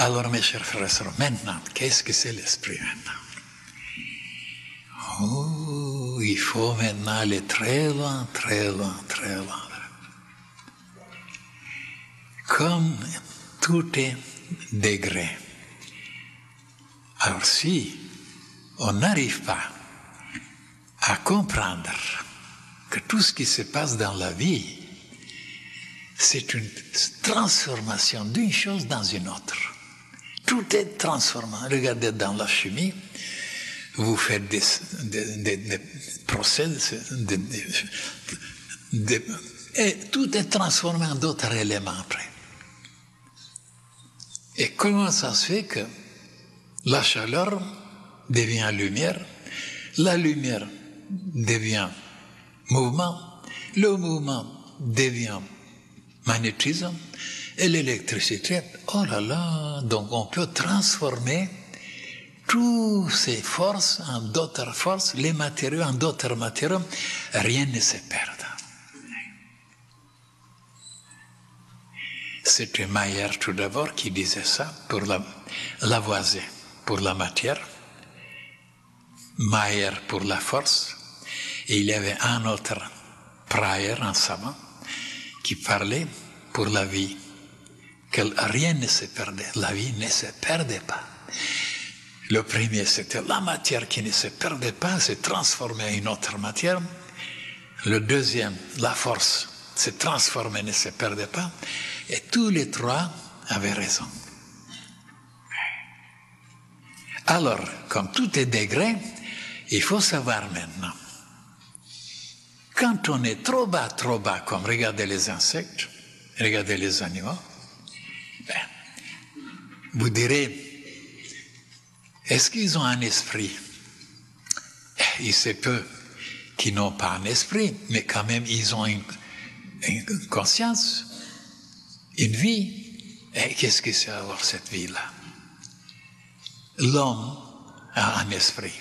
Alors, mes chers frères et sœurs, maintenant, qu'est-ce que c'est l'esprit maintenant? Oh, il faut maintenant aller très loin, très loin, très loin. Comme tout est degré. Alors si on n'arrive pas à comprendre que tout ce qui se passe dans la vie, c'est une transformation d'une chose dans une autre. Tout est transformé. Regardez dans la chimie, vous faites des procès, et tout est transformé en d'autres éléments après. Et comment ça se fait que la chaleur devient lumière, la lumière devient mouvement, le mouvement devient magnétisme, et l'électricité, oh là là, donc on peut transformer toutes ces forces en d'autres forces, les matériaux en d'autres matériaux, rien ne se perd. C'était Maillard tout d'abord qui disait ça pour Lavoisier pour la matière, Maillard pour la force, et il y avait un autre Prayer, un savant, qui parlait pour la vie, que rien ne se perdait, la vie ne se perdait pas. Le premier, c'était la matière qui ne se perdait pas, se transformait en une autre matière. Le deuxième, la force, se transformait, ne se perdait pas. Et tous les trois avaient raison. Alors, comme tout est degré, il faut savoir maintenant, quand on est trop bas, comme regardez les insectes, regardez les animaux, vous direz, est-ce qu'ils ont un esprit? Il se peut qu'ils n'ont pas un esprit, mais quand même ils ont une conscience, une vie. Et qu'est-ce que c'est avoir cette vie-là? L'homme a un esprit.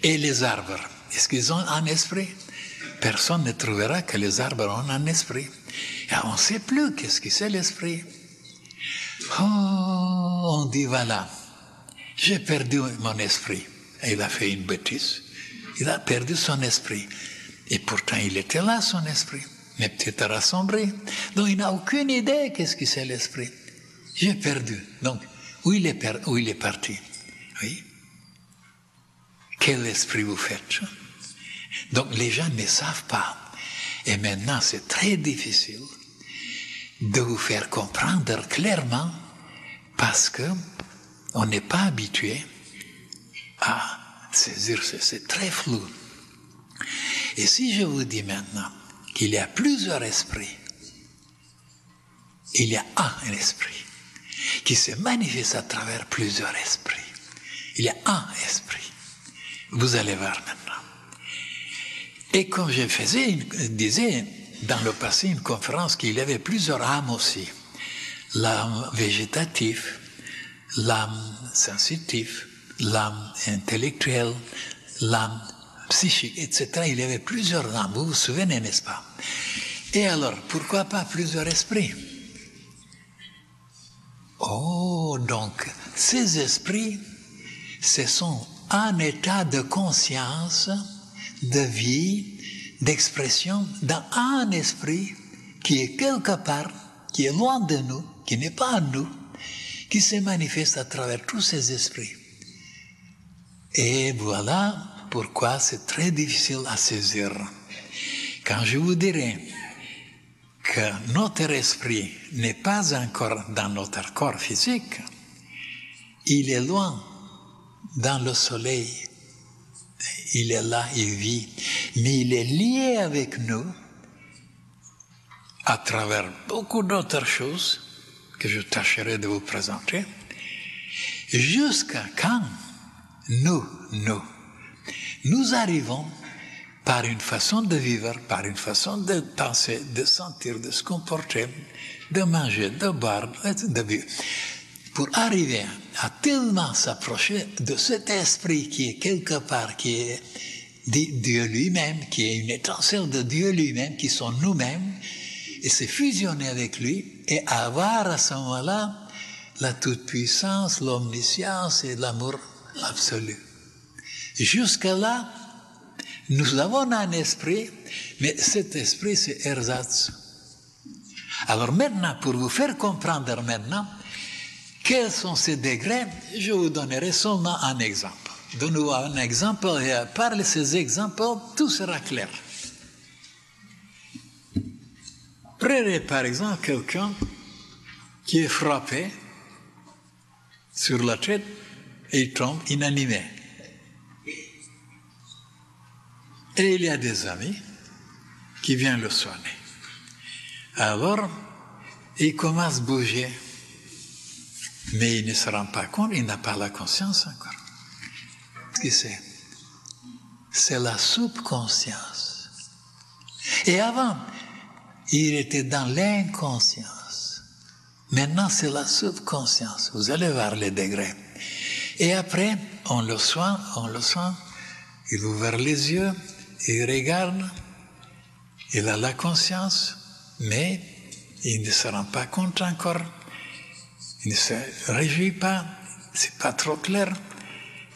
Et les arbres, est-ce qu'ils ont un esprit? Personne ne trouvera que les arbres ont un esprit. Et on ne sait plus qu'est-ce que c'est l'esprit. Oh, on dit voilà, j'ai perdu mon esprit. Et il a fait une bêtise. Il a perdu son esprit. Et pourtant, il était là, son esprit. Mais peut-être rassemblé. Donc, il n'a aucune idée qu'est-ce que c'est l'esprit. J'ai perdu. Donc, où il est parti? Oui. Quel esprit vous faites? Donc, les gens ne savent pas. Et maintenant, c'est très difficile de vous faire comprendre clairement parce que on n'est pas habitué à saisir, c'est très flou. Et si je vous dis maintenant qu'il y a plusieurs esprits, il y a un esprit qui se manifeste à travers plusieurs esprits. Il y a un esprit. Vous allez voir maintenant. Et comme je disais dans le passé une conférence qu'il y avait plusieurs âmes aussi. L'âme végétative, l'âme sensitive, l'âme intellectuelle, l'âme psychique, etc. Il y avait plusieurs âmes, vous vous souvenez, n'est-ce pas? Et alors, pourquoi pas plusieurs esprits? Oh, donc, ces esprits, ce sont un état de conscience, de vie, d'expression dans un esprit qui est quelque part, qui est loin de nous, qui n'est pas en nous, qui se manifeste à travers tous ces esprits. Et voilà pourquoi c'est très difficile à saisir. Quand je vous dirai que notre esprit n'est pas encore dans notre corps physique, il est loin dans le soleil. Il est là, il vit, mais il est lié avec nous à travers beaucoup d'autres choses que je tâcherai de vous présenter, jusqu'à quand nous arrivons par une façon de vivre, par une façon de penser, de sentir, de se comporter, de manger, de boire, de vivre, pour arriver à tellement s'approcher de cet esprit qui est quelque part, qui est Dieu lui-même, qui est une étincelle de Dieu lui-même, qui sont nous-mêmes, et se fusionner avec lui, et avoir à ce moment-là la toute-puissance, l'omniscience et l'amour absolu. Jusqu'à là, nous avons un esprit, mais cet esprit c'est ersatz. Alors maintenant, pour vous faire comprendre maintenant, quels sont ces degrés, je vous donnerai seulement un exemple. Donnez-vous un exemple et par ces exemples, tout sera clair. Prenez par exemple quelqu'un qui est frappé sur la tête et il tombe inanimé. Et il y a des amis qui viennent le soigner. Alors, il commence à bouger, mais il ne se rend pas compte, il n'a pas la conscience encore. Qu'est-ce que c'est? C'est la subconscience. Et avant, il était dans l'inconscience. Maintenant, c'est la subconscience. Vous allez voir les degrés. Et après, on le soigne, il ouvre les yeux, il regarde, il a la conscience, mais il ne se rend pas compte encore, il ne se réjouit pas, c'est pas trop clair.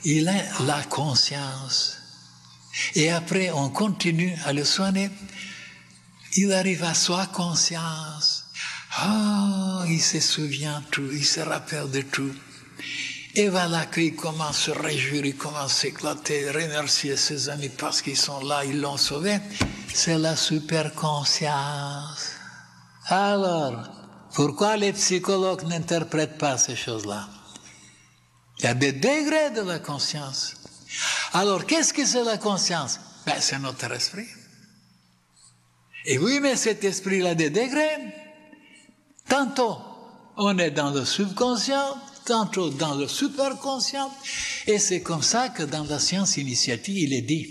Il a la conscience. Et après, on continue à le soigner. Il arrive à sa conscience. Ah, il se souvient de tout, il se rappelle de tout. Et voilà qu'il commence à se réjouir, il commence à s'éclater, remercier ses amis parce qu'ils sont là, ils l'ont sauvé. C'est la superconscience. Alors, pourquoi les psychologues n'interprètent pas ces choses-là? Il y a des degrés de la conscience. Alors, qu'est-ce que c'est la conscience? Ben, c'est notre esprit. Et oui, mais cet esprit-là a des degrés. Tantôt, on est dans le subconscient, tantôt dans le superconscient. Et c'est comme ça que dans la science initiatique, il est dit,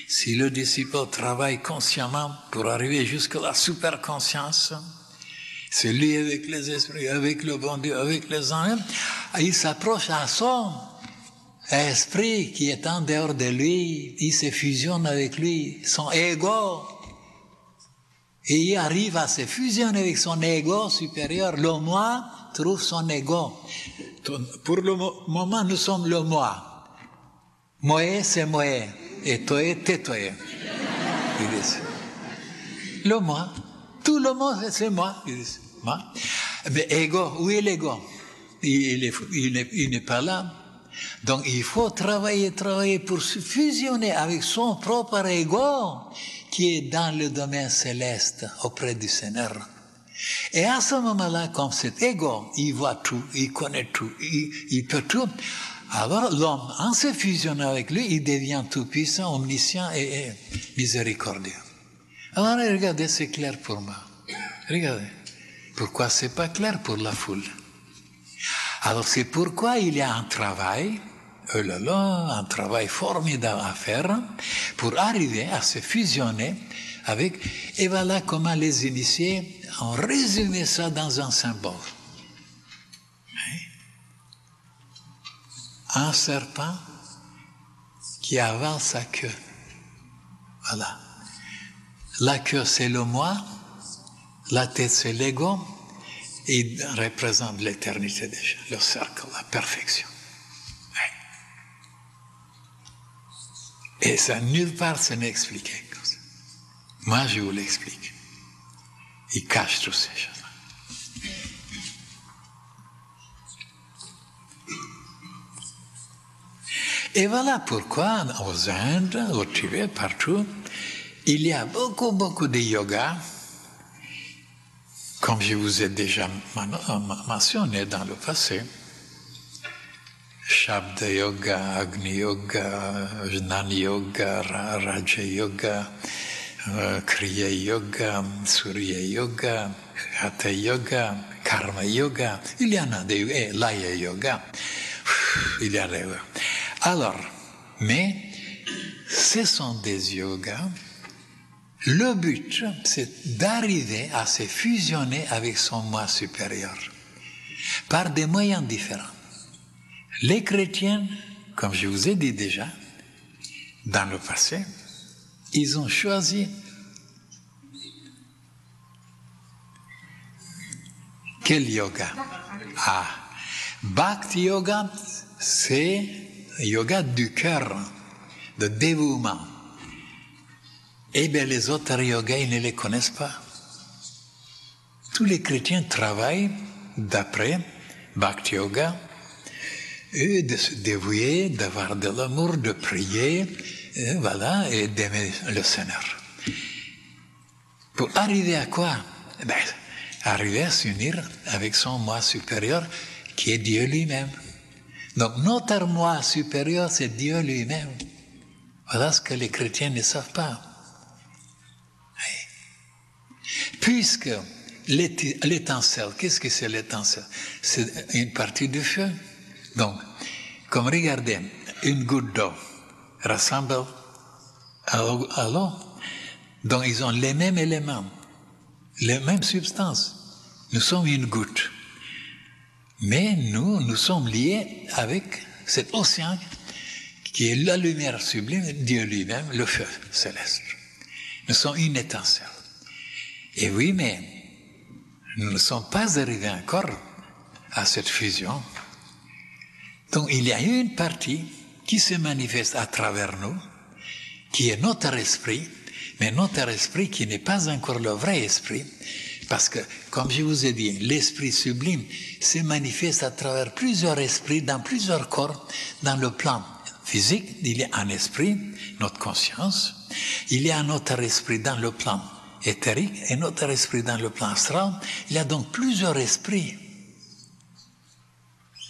si le disciple travaille consciemment pour arriver jusqu'à la superconscience, c'est lui avec les esprits, avec le bon Dieu, avec les anges, il s'approche à son esprit qui est en dehors de lui, il se fusionne avec lui, son ego. Et il arrive à se fusionner avec son ego supérieur. Le moi trouve son ego. Pour le moment, nous sommes le moi. Moi, c'est moi. Et toi, t'es toi. Ils disent. Le moi. Tout le monde, c'est moi. Ils disent. Moi. Mais ego, où est l'ego? Il n'est pas là. Donc il faut travailler pour se fusionner avec son propre ego qui est dans le domaine céleste auprès du Seigneur. Et à ce moment-là, comme cet ego, il voit tout, il connaît tout, il peut tout, alors l'homme, en se fusionnant avec lui, il devient tout puissant, omniscient et miséricordieux. Alors regardez, c'est clair pour moi. Regardez. Pourquoi c'est pas clair pour la foule? Alors c'est pourquoi il y a un travail, un travail formidable à faire pour arriver à se fusionner avec, et voilà comment les initiés ont résumé ça dans un symbole. Un serpent qui avale sa queue. Voilà. La queue c'est le moi, la tête c'est l'ego, il représente l'éternité déjà, le cercle, la perfection. Et ça, nulle part, ce n'est expliqué comme ça. Moi, je vous l'explique. Il cache toutes ces choses-là. Et voilà pourquoi, aux Indes, au Tibet, partout, il y a beaucoup de yoga. Comme je vous ai déjà mentionné dans le passé, Shabda Yoga, Agni Yoga, Jnani Yoga, Raja Yoga, Kriya Yoga, Surya Yoga, Hatha Yoga, Karma Yoga, il y en a des, Laya Yoga, il y en a des. Alors, mais ce sont des yogas. Le but, c'est d'arriver à se fusionner avec son moi supérieur par des moyens différents. Les chrétiens, comme je vous ai dit déjà, dans le passé, ils ont choisi Quel yoga? Ah, Bhakti Yoga, c'est yoga du cœur, de dévouement. Eh bien, les autres yogas, ils ne les connaissent pas. Tous les chrétiens travaillent d'après Bhakti Yoga, et de se dévouer, d'avoir de l'amour, de prier, et voilà, et d'aimer le Seigneur. Pour arriver à quoi? Ben, arriver à s'unir avec son moi supérieur, qui est Dieu lui-même. Donc notre moi supérieur, c'est Dieu lui-même. Voilà ce que les chrétiens ne savent pas. Puisque l'étincelle, qu'est-ce que c'est l'étincelle? C'est une partie du feu. Donc, comme regardez, une goutte d'eau rassemble à l'eau. Donc, ils ont les mêmes éléments, les mêmes substances. Nous sommes une goutte. Mais nous sommes liés avec cet océan qui est la lumière sublime, Dieu lui-même, le feu céleste. Nous sommes une étincelle. Et oui, mais nous ne sommes pas arrivés encore à cette fusion. Donc il y a une partie qui se manifeste à travers nous, qui est notre esprit, mais notre esprit qui n'est pas encore le vrai esprit, parce que, comme je vous ai dit, l'esprit sublime se manifeste à travers plusieurs esprits, dans plusieurs corps, dans le plan physique, il y a un esprit, notre conscience, il y a un autre esprit dans le plan éthérique et notre esprit dans le plan astral. Il y a donc plusieurs esprits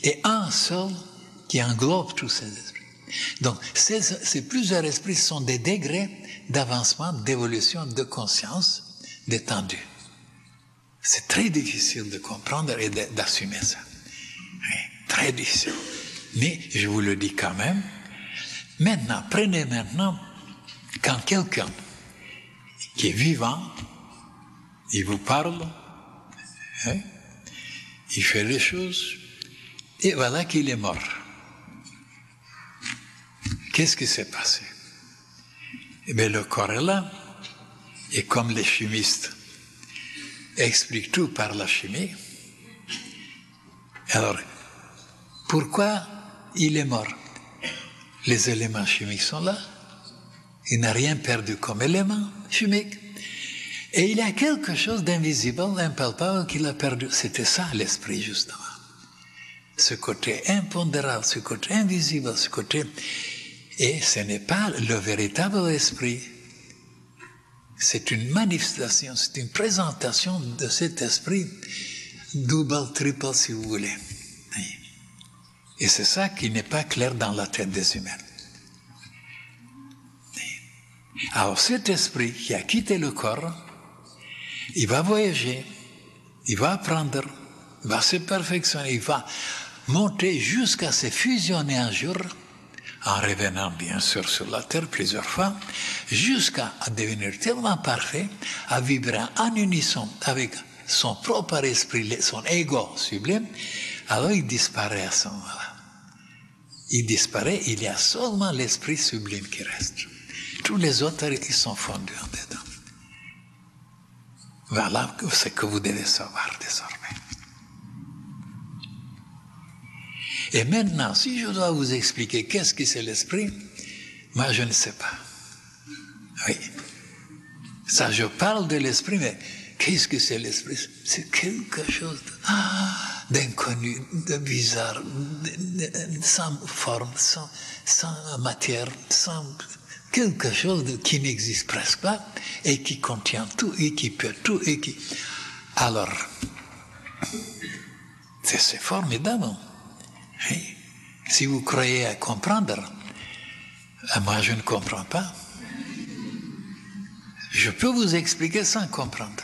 et un seul qui englobe tous ces esprits. Donc ces plusieurs esprits sont des degrés d'avancement, d'évolution, de conscience, d'étendue. C'est très difficile de comprendre et d'assumer ça. Oui, très difficile. Mais je vous le dis quand même. Maintenant, prenez maintenant, quand quelqu'un qui est vivant, il vous parle, hein, il fait les choses, et voilà qu'il est mort. Qu'est-ce qui s'est passé? Eh bien, le corps est là, et comme les chimistes expliquent tout par la chimie, alors, pourquoi il est mort? Les éléments chimiques sont là, il n'a rien perdu comme élément chimique. Et il y a quelque chose d'invisible, d'impalpable qu'il a perdu. C'était ça l'esprit, justement. Ce côté impondérable, ce côté invisible, ce côté... Et ce n'est pas le véritable esprit. C'est une manifestation, c'est une présentation de cet esprit, double, triple, si vous voulez. Et c'est ça qui n'est pas clair dans la tête des humains. Alors cet esprit qui a quitté le corps, il va voyager, il va apprendre, il va se perfectionner, il va monter jusqu'à se fusionner un jour, en revenant bien sûr sur la terre plusieurs fois, jusqu'à devenir tellement parfait, à vibrer en unisson avec son propre esprit, son ego sublime, alors il disparaît à ce moment-là. Il disparaît, il y a seulement l'esprit sublime qui reste. Tous les autres, ils sont fondus en dedans. Voilà ce que vous devez savoir désormais. Et maintenant, si je dois vous expliquer qu'est-ce que c'est l'esprit, moi je ne sais pas. Oui. Ça, je parle de l'esprit, mais qu'est-ce que c'est l'esprit? C'est quelque chose d'inconnu, de bizarre, sans forme, sans matière, sans quelque chose qui n'existe presque pas et qui contient tout et qui peut tout et qui... Alors, c'est formidable. Oui. Si vous croyez à comprendre, moi je ne comprends pas. Je peux vous expliquer sans comprendre.